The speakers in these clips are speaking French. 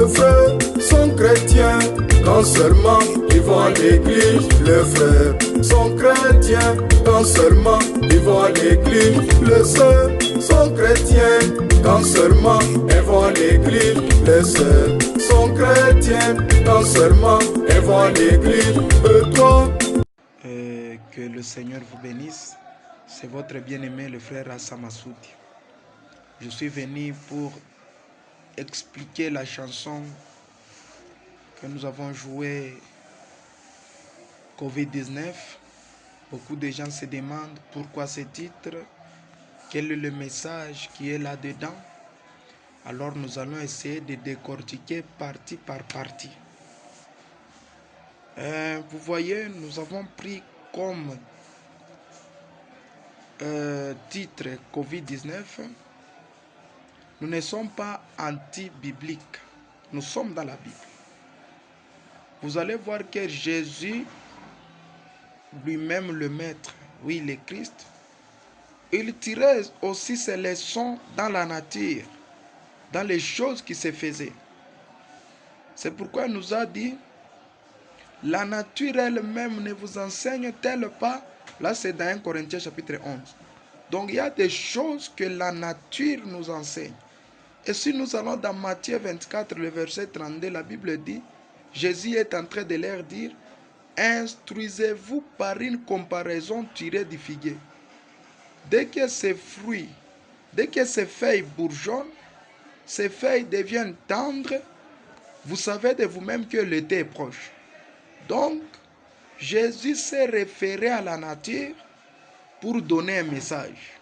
Le frère sont chrétiens quand seulement ils vont à l'église. Le frère sont chrétiens quand seulement ils vont à l'église. Les sœurs sont chrétiens quand seulement elles vont à l'église. Les sœurs sont chrétiens quand seulement elles vont à l'église. Et toi? Que le Seigneur vous bénisse. C'est votre bien-aimé le frère Assa Massoudi. Je suis venu pour expliquer la chanson que nous avons jouée Covid-19. Beaucoup de gens se demandent pourquoi ce titre, quel est le message qui est là-dedans. Alors nous allons essayer de décortiquer partie par partie. Vous voyez, nous avons pris comme titre Covid-19. Nous ne sommes pas anti-bibliques. Nous sommes dans la Bible. Vous allez voir que Jésus, lui-même le Maître, oui, le Christ, il tirait aussi ses leçons dans la nature, dans les choses qui se faisaient. C'est pourquoi il nous a dit, la nature elle-même ne vous enseigne-t-elle pas? Là, c'est dans 1 Corinthiens chapitre 11. Donc, il y a des choses que la nature nous enseigne. Et si nous allons dans Matthieu 24, le verset 32, la Bible dit, Jésus est en train de leur dire, instruisez-vous par une comparaison tirée du figuier. Dès que ces fruits, dès que ces feuilles bourgeonnent, ces feuilles deviennent tendres, vous savez de vous-même que l'été est proche. Donc, Jésus s'est référé à la nature pour donner un message.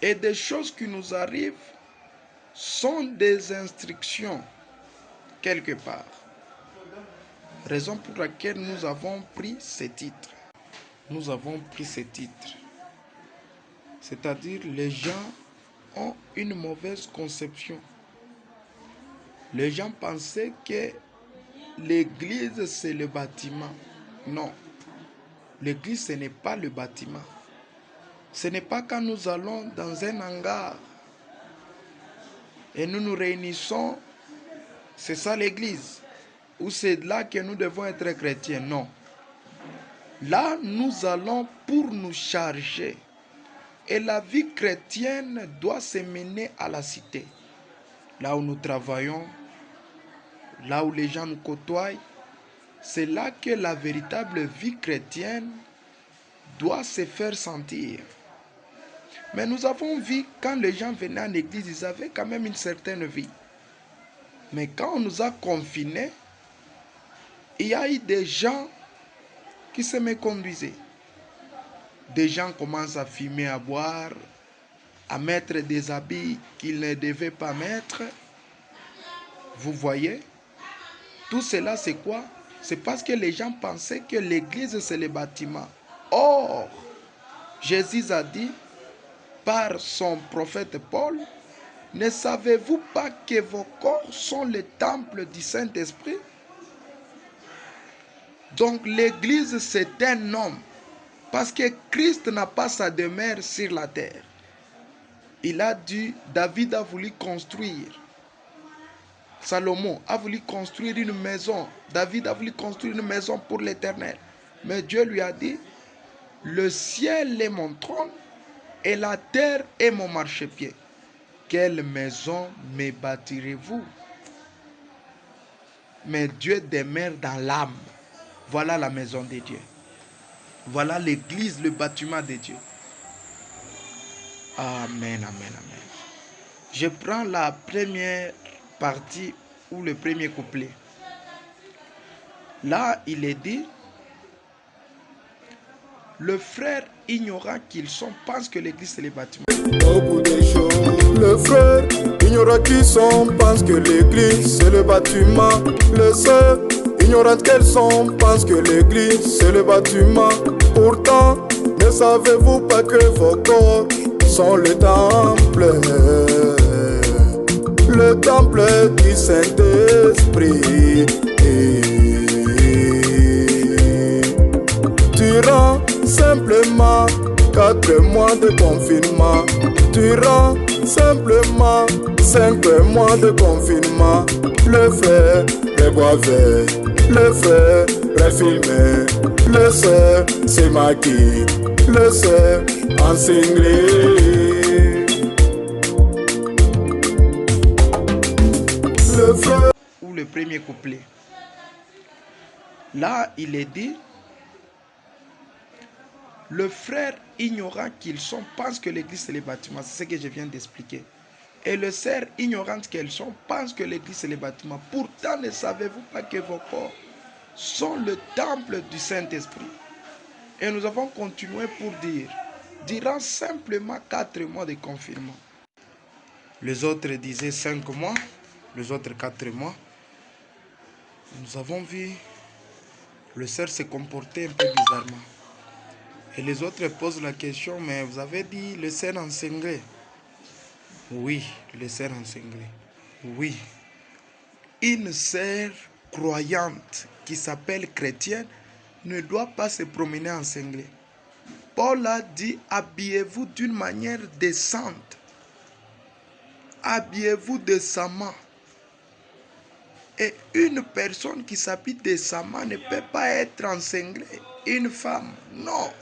Et des choses qui nous arrivent sont des instructions quelque part. Raison pour laquelle nous avons pris ce titre. Nous avons pris ce titre. C'est-à-dire les gens ont une mauvaise conception. Les gens pensaient que l'église c'est le bâtiment. Non. L'église ce n'est pas le bâtiment. Ce n'est pas quand nous allons dans un hangar et nous nous réunissons, c'est ça l'église. Ou c'est là que nous devons être chrétiens. Non. Là, nous allons pour nous charger. Et la vie chrétienne doit se mener à la cité. Là où nous travaillons, là où les gens nous côtoient, c'est là que la véritable vie chrétienne doit se faire sentir. Mais nous avons vu, quand les gens venaient à l'église, ils avaient quand même une certaine vie. Mais quand on nous a confinés, il y a eu des gens qui se méconduisaient. Des gens commencent à fumer, à boire, à mettre des habits qu'ils ne devaient pas mettre. Vous voyez? Tout cela, c'est quoi? C'est parce que les gens pensaient que l'église, c'est le bâtiment. Or, Jésus a dit, par son prophète Paul, ne savez-vous pas que vos corps sont le temple du Saint-Esprit? Donc l'église c'est un homme. Parce que Christ n'a pas sa demeure sur la terre. Il a dit, David a voulu construire. Salomon a voulu construire une maison. David a voulu construire une maison pour l'Éternel. Mais Dieu lui a dit, le ciel est mon trône et la terre est mon marchepied. Quelle maison me bâtirez-vous? Mais Dieu demeure dans l'âme. Voilà la maison de Dieu. Voilà l'église, le bâtiment de Dieu. Amen, amen, amen. Je prends la première partie ou le premier couplet. Là, il est dit, le frère ignorant qu'ils sont pense que l'église c'est le bâtiment. Au bout des jours, le frère ignorant qu'ils sont pense que l'église c'est le bâtiment. Les sœurs ignorantes qu'elles sont pensent que l'église c'est le bâtiment. Pourtant, ne savez-vous pas que vos corps sont le temple du Saint-Esprit. Durant simplement 4 mois de confinement, durant simplement 5 mois de confinement, le frère préboivait, le frère préfilmé, le sœur s'est maquillé, le sœur ensinglé. Le frère... Ou le premier couplet. Là, il est dit, le frère ignorant qu'ils sont pense que l'église c'est les bâtiments. C'est ce que je viens d'expliquer. Et le sœur ignorante qu'elles sont pense que l'église c'est les bâtiments. Pourtant, ne savez-vous pas que vos corps sont le temple du Saint-Esprit? Et nous avons continué pour dire, durant simplement 4 mois de confinement. Les autres disaient 5 mois, les autres 4 mois. Nous avons vu le sœur se comporter un peu bizarrement. Et les autres posent la question, mais vous avez dit le sœur enseigné. Oui, le sœur enseigné. Oui. Une sœur croyante qui s'appelle chrétienne ne doit pas se promener enseigné. Paul a dit, habillez-vous d'une manière décente. Habillez-vous décemment. Et une personne qui s'habille décemment ne peut pas être enseigné. Une femme, non.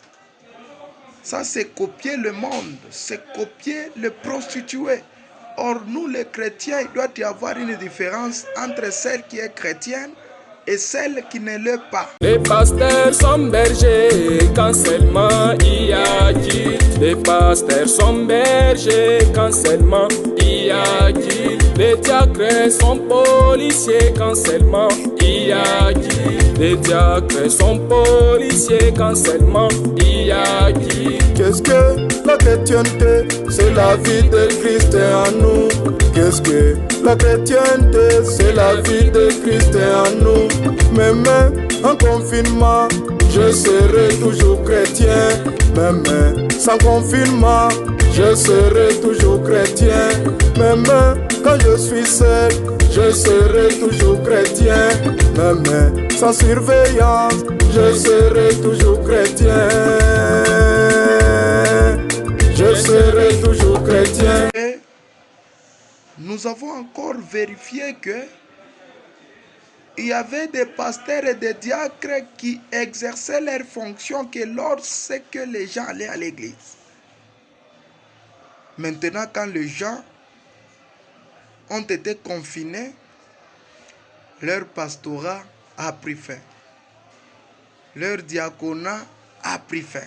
Ça, c'est copier le monde, c'est copier le prostitué. Or, nous, les chrétiens, il doit y avoir une différence entre celle qui est chrétienne et celle qui ne l'est pas. Les pasteurs sont bergers quand seulement il y a Dieu. Les pasteurs sont bergers quand seulement il y a Dieu. Les diacres sont policiers quand seulement il y a Dieu. Les diacres sont policiers quand seulement il y a Dieu. Qu'est-ce que la chrétienté? C'est la vie de Christ en nous. Qu'est-ce que la chrétienté? C'est la vie de Christ en nous. Même en confinement, je serai toujours chrétien. Même sans confinement, je serai toujours chrétien. Même quand je suis seul, je serai toujours chrétien. Même sans surveillance, je serai toujours chrétien. Je serai toujours chrétien. Et nous avons encore vérifié que il y avait des pasteurs et des diacres qui exerçaient leurs fonctions que lorsque les gens allaient à l'église. Maintenant, quand les gens ont été confinés, leur pastorat a pris fin. Leur diaconat a pris fin.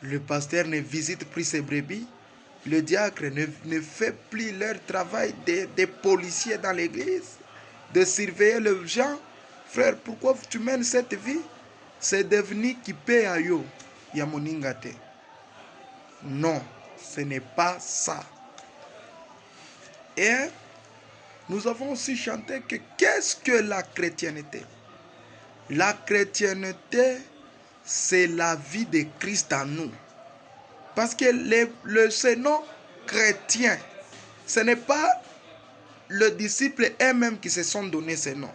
Le pasteur ne visite plus ses brebis. Le diacre ne fait plus leur travail des policiers dans l'église, de surveiller les gens. Frère, pourquoi tu mènes cette vie? C'est devenu qui paye à yo. Yamoningate. Non, ce n'est pas ça. Et nous avons aussi chanté que qu'est-ce que la chrétienté? La chrétienté, c'est la vie de Christ en nous. Parce que ce nom chrétien, ce n'est pas les disciples eux-mêmes qui se sont donné ce nom.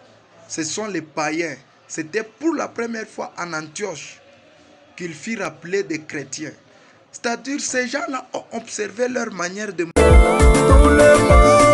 Ce sont les païens. C'était pour la première fois en Antioche qu'ils firent appeler des chrétiens. C'est-à-dire ces gens-là ont observé leur manière de... Tous les mois.